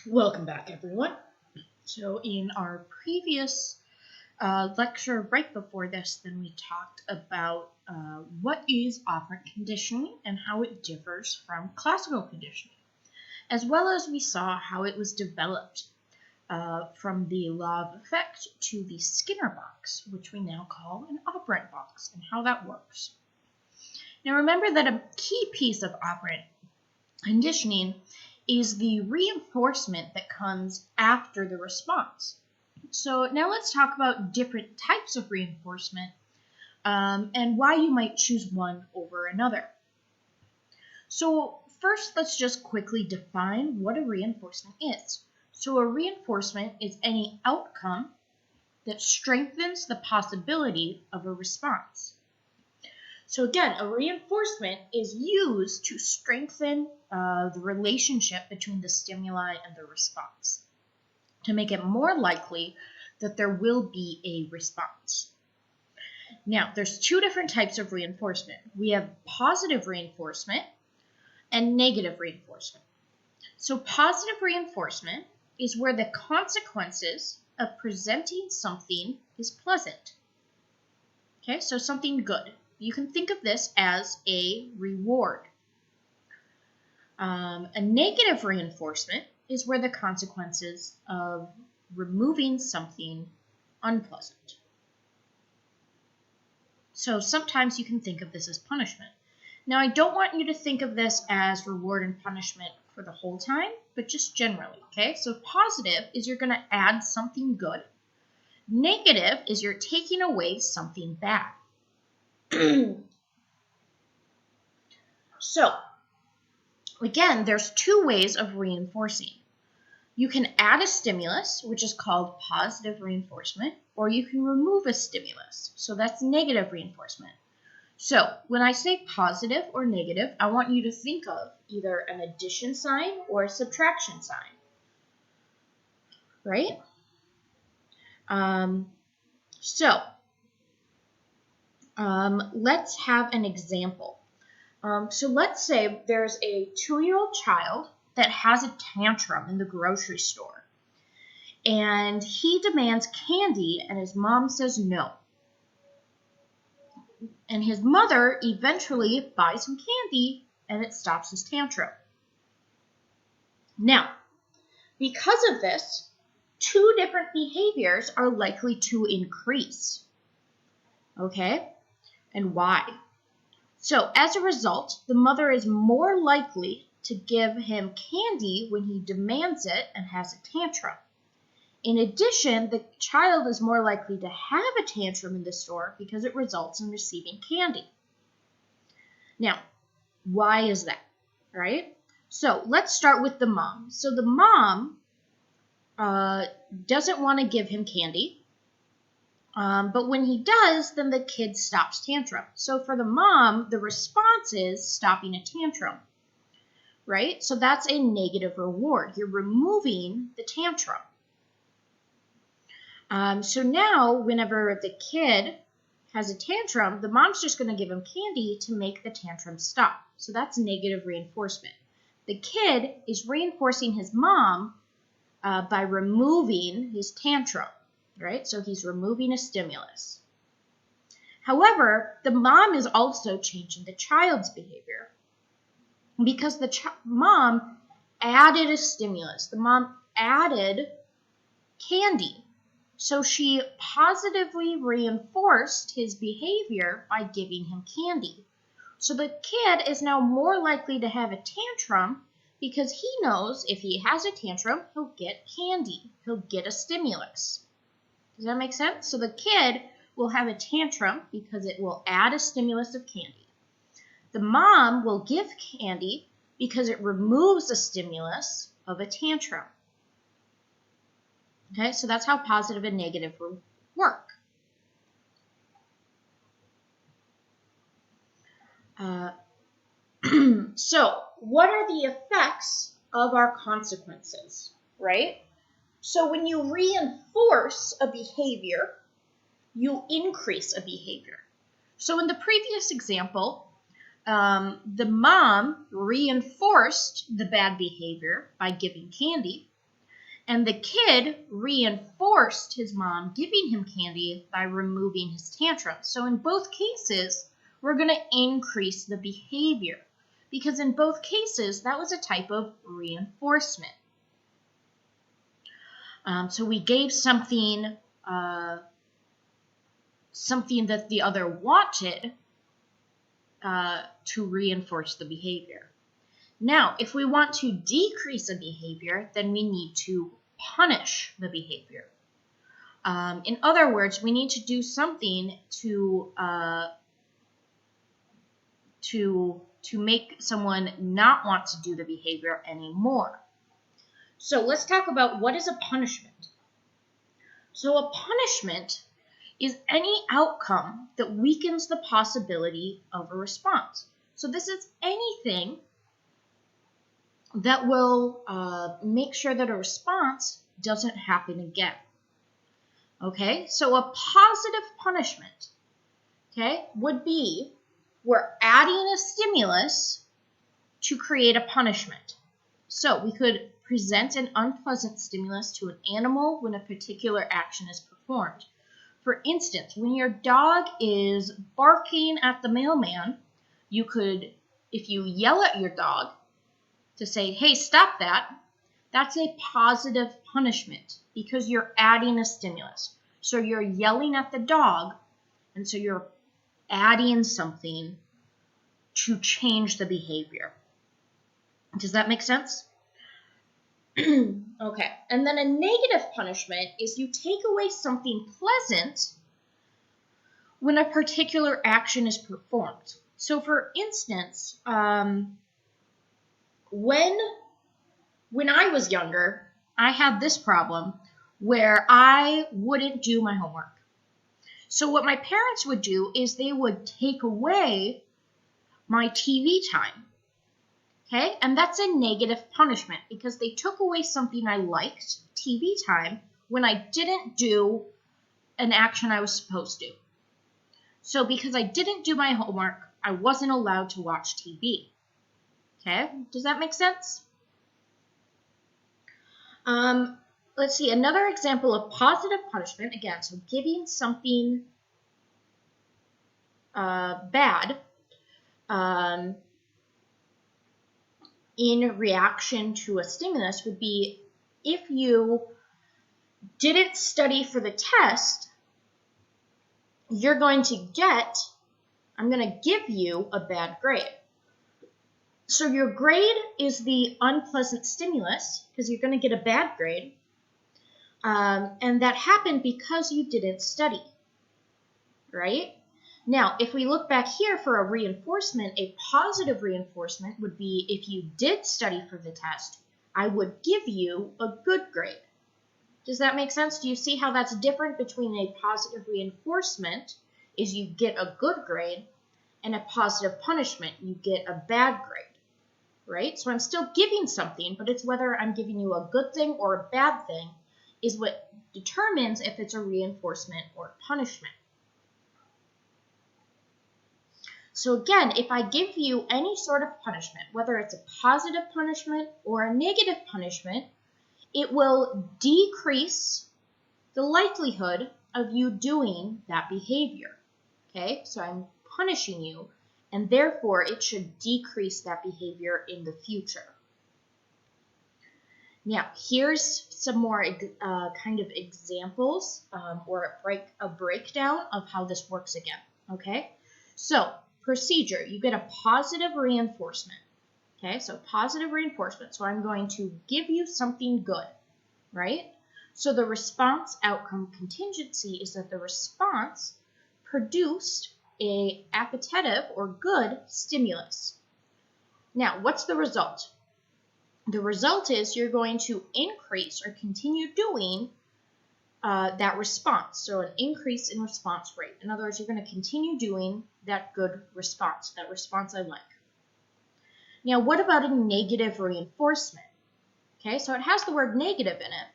Welcome back, everyone. So in our previous lecture right before this, then we talked about what is operant conditioning and how it differs from classical conditioning, as well as we saw how it was developed from the law of effect to the Skinner box, which we now call an operant box, and how that works. Now remember that a key piece of operant conditioning is the reinforcement that comes after the response. So now let's talk about different types of reinforcement and why you might choose one over another. So first, let's just quickly define what a reinforcement is. So a reinforcement is any outcome that strengthens the possibility of a response. So again, a reinforcement is used to strengthen the relationship between the stimuli and the response, to make it more likely that there will be a response. Now, there's two different types of reinforcement. We have positive reinforcement and negative reinforcement. So positive reinforcement is where the consequences of presenting something is pleasant. Okay, so something good. You can think of this as a reward. A negative reinforcement is where the consequences of removing something unpleasant. So sometimes you can think of this as punishment. Now, I don't want you to think of this as reward and punishment for the whole time, but just generally, okay? So positive is you're going to add something good. Negative is you're taking away something bad. So, again, there's two ways of reinforcing. You can add a stimulus, which is called positive reinforcement, or you can remove a stimulus. So that's negative reinforcement. So when I say positive or negative, I want you to think of either an addition sign or a subtraction sign, right? Let's have an example. So let's say there's a 2-year-old child that has a tantrum in the grocery store, and he demands candy, and his mom says no. And his mother eventually buys him candy, and it stops his tantrum. Now, because of this, two different behaviors are likely to increase. Okay? And why? So, as a result, the mother is more likely to give him candy when he demands it and has a tantrum. In addition, the child is more likely to have a tantrum in the store because it results in receiving candy. Now, why is that, right? So, let's start with the mom. So, the mom doesn't want to give him candy. But when he does, then the kid stops tantrum. So for the mom, the response is stopping a tantrum, right? So that's a negative reward. You're removing the tantrum. So now, whenever the kid has a tantrum, the mom's just going to give him candy to make the tantrum stop. So that's negative reinforcement. The kid is reinforcing his mom by removing his tantrum. Right? So he's removing a stimulus. However, the mom is also changing the child's behavior because the mom added a stimulus. The mom added candy. So she positively reinforced his behavior by giving him candy. So the kid is now more likely to have a tantrum because he knows if he has a tantrum, he'll get candy. He'll get a stimulus. Does that make sense? So the kid will have a tantrum because it will add a stimulus of candy. The mom will give candy because it removes a stimulus of a tantrum. Okay, so that's how positive and negative work. So what are the effects of our consequences, right? So when you reinforce a behavior, you increase a behavior. So in the previous example, the mom reinforced the bad behavior by giving candy. And the kid reinforced his mom giving him candy by removing his tantrum. So in both cases, we're going to increase the behavior because in both cases, that was a type of reinforcement. So we gave something that the other wanted to reinforce the behavior. Now, if we want to decrease a behavior, then we need to punish the behavior. In other words, we need to do something to make someone not want to do the behavior anymore. So let's talk about what is a punishment. So a punishment is any outcome that weakens the possibility of a response. So this is anything that will make sure that a response doesn't happen again. Okay, so a positive punishment, okay, would be we're adding a stimulus to create a punishment. So we could present an unpleasant stimulus to an animal when a particular action is performed. For instance, when your dog is barking at the mailman, you could, if you yell at your dog to say, hey, stop that, that's a positive punishment because you're adding a stimulus. So you're yelling at the dog, and so you're adding something to change the behavior. Does that make sense? Okay, and then a negative punishment is you take away something pleasant when a particular action is performed. So for instance, when I was younger, I had this problem where I wouldn't do my homework. So what my parents would do is they would take away my TV time. Okay, and that's a negative punishment because they took away something I liked, TV time, when I didn't do an action I was supposed to. So because I didn't do my homework, I wasn't allowed to watch TV. Okay, does that make sense? Let's see, another example of positive punishment, again, so giving something bad in reaction to a stimulus would be if you didn't study for the test, I'm going to give you a bad grade. So your grade is the unpleasant stimulus because you're going to get a bad grade. And that happened because you didn't study, right? Now, if we look back here for a reinforcement, a positive reinforcement would be if you did study for the test, I would give you a good grade. Does that make sense? Do you see how that's different between a positive reinforcement is you get a good grade and a positive punishment, you get a bad grade, right? So I'm still giving something, but it's whether I'm giving you a good thing or a bad thing is what determines if it's a reinforcement or punishment. So again, if I give you any sort of punishment, whether it's a positive punishment or a negative punishment, it will decrease the likelihood of you doing that behavior. Okay, so I'm punishing you, and therefore it should decrease that behavior in the future. Now, here's some more kind of examples or a breakdown of how this works again. Okay, so procedure, you get a positive reinforcement. Okay, so positive reinforcement. So I'm going to give you something good, right? So the response outcome contingency is that the response produced a appetitive or good stimulus. Now, what's the result? The result is you're going to increase or continue doing that response. So an increase in response rate. In other words, you're going to continue doing that good response, that response I like. Now, what about a negative reinforcement? Okay, so it has the word negative in it,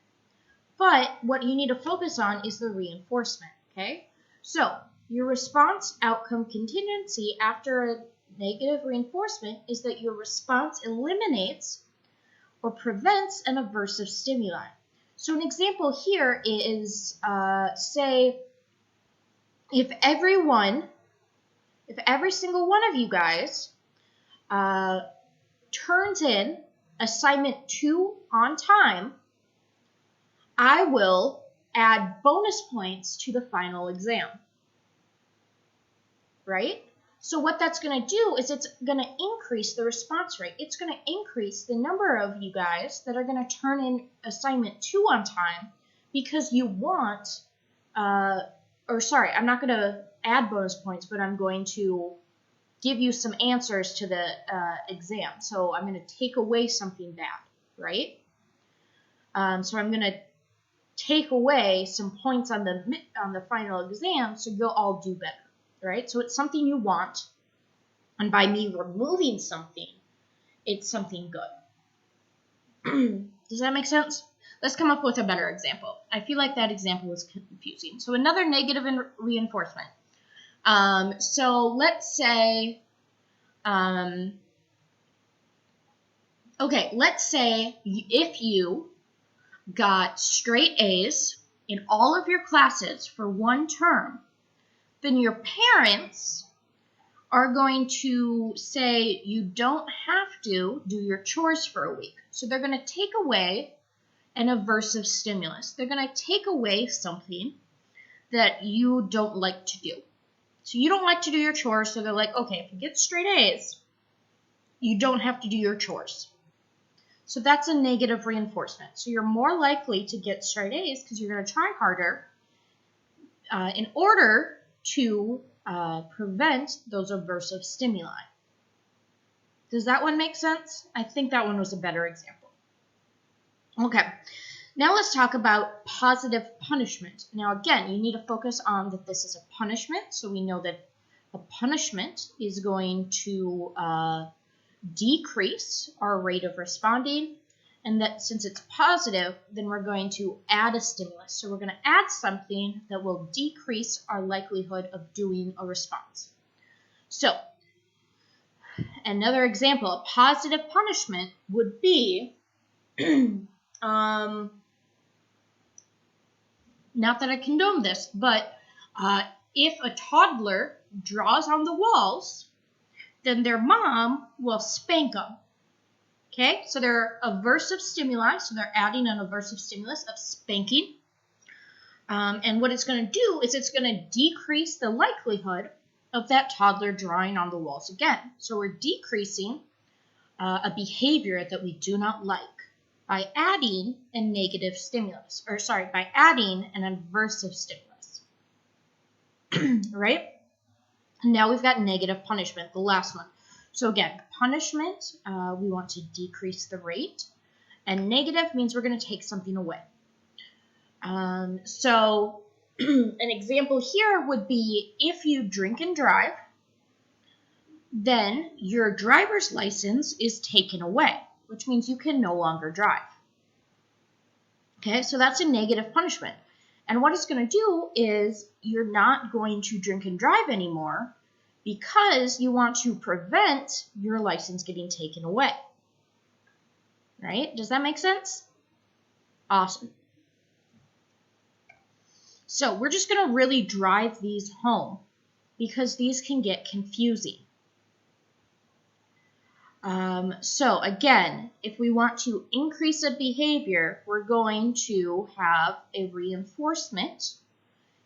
but what you need to focus on is the reinforcement. Okay, so your response outcome contingency after a negative reinforcement is that your response eliminates or prevents an aversive stimuli. So an example here is, say, if every single one of you guys turns in assignment 2 on time, I will add bonus points to the final exam, right? So what that's going to do is it's going to increase the response rate. It's going to increase the number of you guys that are going to turn in assignment 2 on time because you want, I'm not going to add bonus points, but I'm going to give you some answers to the exam. So I'm going to take away something bad, right? So I'm going to take away some points on the final exam so you'll all do better. Right? So it's something you want, and by me removing something, it's something good. Does that make sense? Let's come up with a better example. I feel like that example was confusing. So another negative reinforcement. So let's say, let's say if you got straight A's in all of your classes for one term, then your parents are going to say you don't have to do your chores for a week. So they're going to take away an aversive stimulus. They're going to take away something that you don't like to do. So you don't like to do your chores, so they're like, okay, if you get straight A's, you don't have to do your chores. So that's a negative reinforcement. So you're more likely to get straight A's because you're going to try harder in order to prevent those aversive stimuli. Does that one make sense? I think that one was a better example. Okay, now let's talk about positive punishment. Now again, you need to focus on that this is a punishment, so we know that a punishment is going to decrease our rate of responding, and that since it's positive, then we're going to add a stimulus. So we're going to add something that will decrease our likelihood of doing a response. So another example, a positive punishment would be, not that I condone this, but if a toddler draws on the walls, then their mom will spank them. Okay, so they're aversive stimuli, so they're adding an aversive stimulus of spanking. And what it's going to do is it's going to decrease the likelihood of that toddler drawing on the walls again. So we're decreasing a behavior that we do not like by adding a negative stimulus, by adding an aversive stimulus. Right? And now we've got negative punishment, the last one. So again, punishment, we want to decrease the rate, and negative means we're going to take something away. So an example here would be if you drink and drive, then your driver's license is taken away, which means you can no longer drive. Okay, so that's a negative punishment. And what it's going to do is you're not going to drink and drive anymore, because you want to prevent your license getting taken away. Right? Does that make sense? Awesome. So we're just going to really drive these home because these can get confusing. So again, if we want to increase a behavior, we're going to have a reinforcement,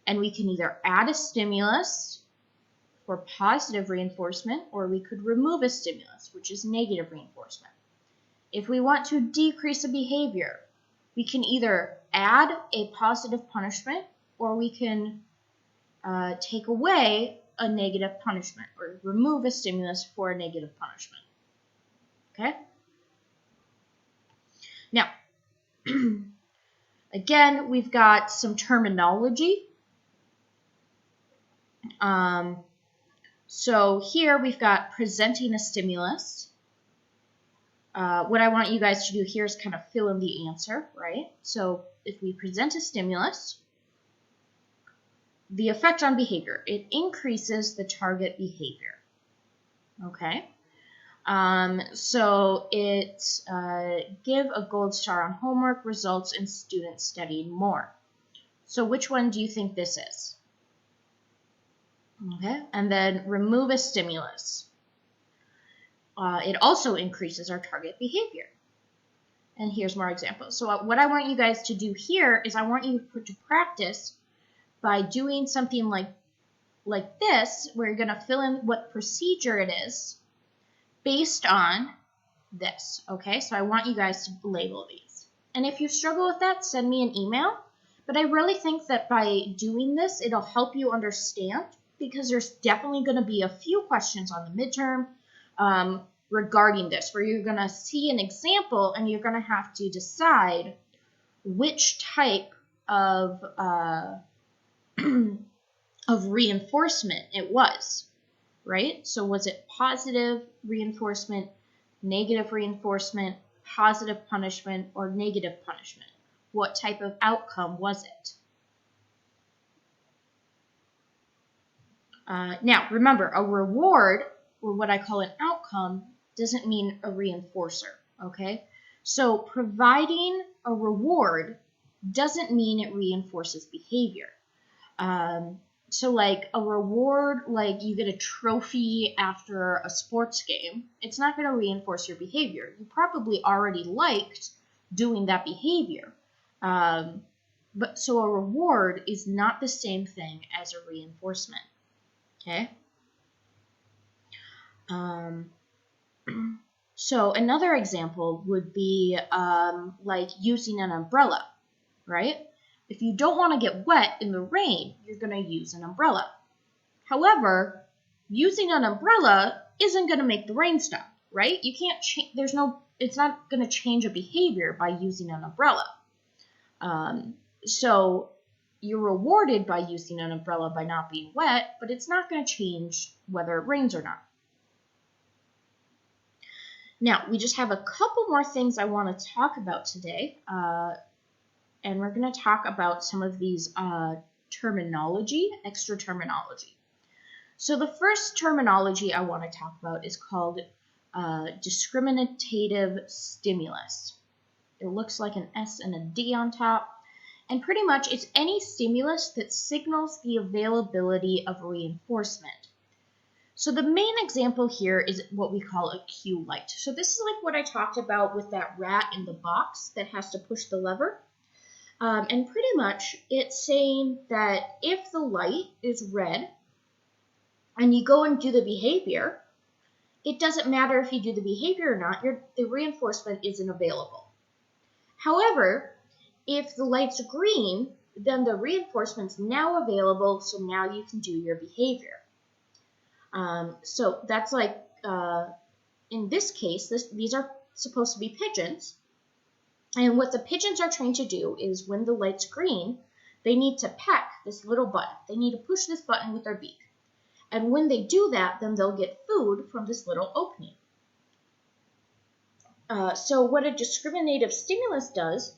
and we can either add a stimulus for positive reinforcement, or we could remove a stimulus, which is negative reinforcement. If we want to decrease a behavior, we can either add a positive punishment, or we can take away a negative punishment, or remove a stimulus for a negative punishment. Okay? Now, again, we've got some terminology. So here we've got presenting a stimulus. What I want you guys to do here is kind of fill in the answer, right? So if we present a stimulus, the effect on behavior, it increases the target behavior. Okay? So it give a gold star on homework results in students studying more. So which one do you think this is? Okay, and then remove a stimulus. It also increases our target behavior. And here's more examples. So what I want you guys to do here is I want you to practice by doing something like this, where you're going to fill in what procedure it is based on this, okay? So I want you guys to label these. And if you struggle with that, send me an email. But I really think that by doing this, it'll help you understand, because there's definitely going to be a few questions on the midterm regarding this, where you're going to see an example and you're going to have to decide which type of of reinforcement it was, right? So was it positive reinforcement, negative reinforcement, positive punishment, or negative punishment? What type of outcome was it? Now, remember, a reward, or what I call an outcome, doesn't mean a reinforcer, okay? So providing a reward doesn't mean it reinforces behavior. So like a reward, like you get a trophy after a sports game, it's not going to reinforce your behavior. You probably already liked doing that behavior. But so a reward is not the same thing as a reinforcement. Okay? So another example would be like using an umbrella, right? If you don't want to get wet in the rain, you're going to use an umbrella. However, using an umbrella isn't going to make the rain stop, right? You can't it's not going to change a behavior by using an umbrella. So you're rewarded by using an umbrella by not being wet, but it's not going to change whether it rains or not. Now, we just have a couple more things I want to talk about today. And we're going to talk about some of these extra terminology. So the first terminology I want to talk about is called discriminative stimulus. It looks like an S and a D on top. And pretty much it's any stimulus that signals the availability of reinforcement. So the main example here is what we call a cue light. So this is like what I talked about with that rat in the box that has to push the lever. And pretty much it's saying that if the light is red and you go and do the behavior, it doesn't matter if you do the behavior or not, the reinforcement isn't available. However, if the light's green, then the reinforcement's now available, so now you can do your behavior. So that's like, in this case, these are supposed to be pigeons. And what the pigeons are trained to do is when the light's green, they need to peck this little button. They need to push this button with their beak. And when they do that, then they'll get food from this little opening. So what a discriminative stimulus does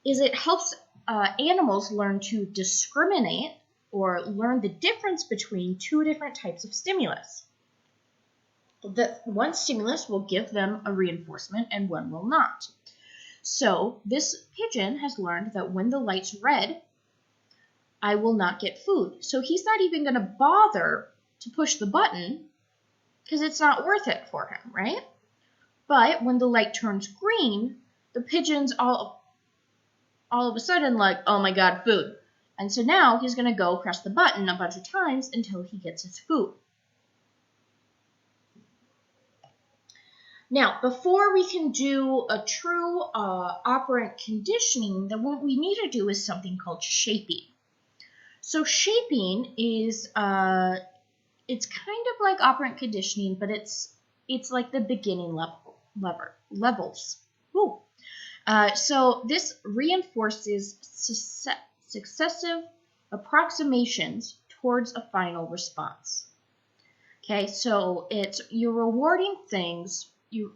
is it helps animals learn to discriminate or learn the difference between two different types of stimulus. One stimulus will give them a reinforcement and one will not. So this pigeon has learned that when the light's red, I will not get food. So he's not even going to bother to push the button because it's not worth it for him, right? But when the light turns green, the pigeon's all of a sudden like, oh my God, food. And so now he's going to go press the button a bunch of times until he gets his food. Now, before we can do a true operant conditioning, then what we need to do is something called shaping. So shaping is, it's kind of like operant conditioning, but it's like the beginning levels. Ooh. So this reinforces successive approximations towards a final response. Okay, so you're rewarding things. You're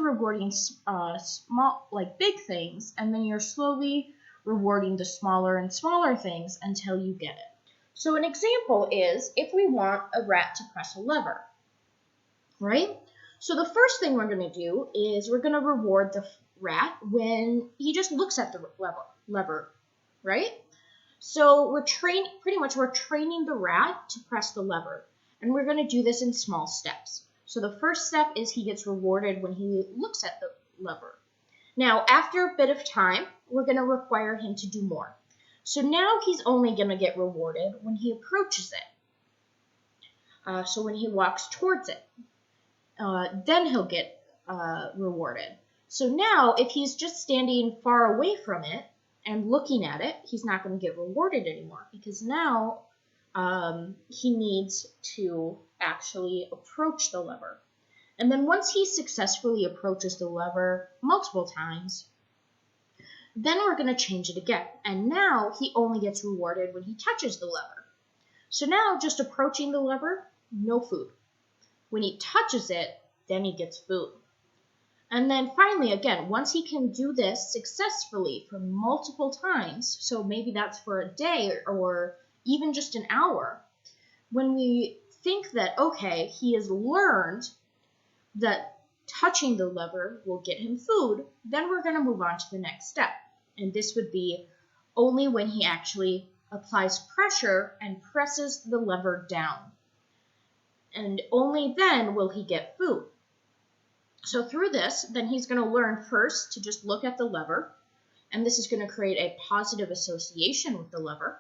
rewarding small, like big things, and then you're slowly rewarding the smaller and smaller things until you get it. So an example is if we want a rat to press a lever, right? So the first thing we're going to do is we're going to reward the rat when he just looks at the lever, right? So we're training the rat to press the lever, and we're going to do this in small steps. So the first step is he gets rewarded when he looks at the lever. Now, after a bit of time, we're going to require him to do more. So now he's only going to get rewarded when he approaches it. So when he walks towards it, then he'll get rewarded. So now, if he's just standing far away from it and looking at it, he's not going to get rewarded anymore, because now he needs to actually approach the lever. And then once he successfully approaches the lever multiple times, then we're going to change it again. And now he only gets rewarded when he touches the lever. So now, just approaching the lever, no food. When he touches it, then he gets food. And then finally, again, once he can do this successfully for multiple times, so maybe that's for a day or even just an hour, when we think that, okay, he has learned that touching the lever will get him food, then we're going to move on to the next step. And this would be only when he actually applies pressure and presses the lever down. And only then will he get food. So through this, then he's going to learn first to just look at the lever, and this is going to create a positive association with the lever.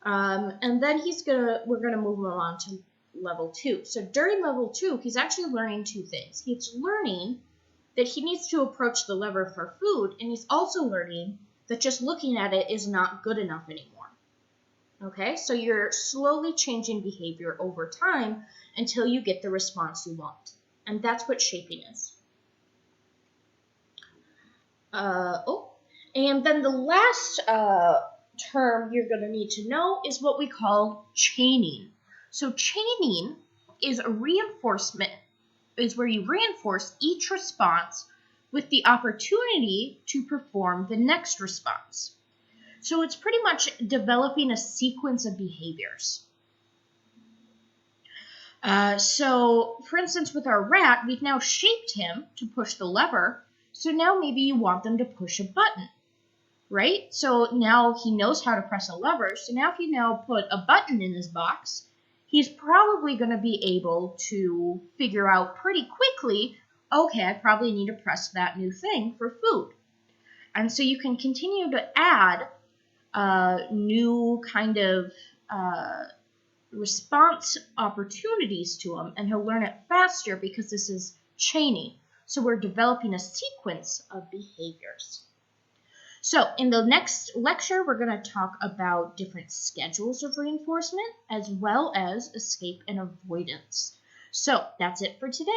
And then we're going to move him on to level 2. So during level 2, he's actually learning two things. He's learning that he needs to approach the lever for food, and he's also learning that just looking at it is not good enough anymore. Okay, so you're slowly changing behavior over time until you get the response you want. And that's what shaping is. And then the last term you're going to need to know is what we call chaining. So chaining is a reinforcement, is where you reinforce each response with the opportunity to perform the next response. So it's pretty much developing a sequence of behaviors. So, for instance, with our rat, we've now shaped him to push the lever. So now maybe you want them to push a button, right? So now he knows how to press a lever. So now if you now put a button in his box, he's probably going to be able to figure out pretty quickly, okay, I probably need to press that new thing for food. And so you can continue to add new kind of response opportunities to him, and he'll learn it faster because this is chaining. So we're developing a sequence of behaviors. So in the next lecture, we're going to talk about different schedules of reinforcement as well as escape and avoidance. So that's it for today.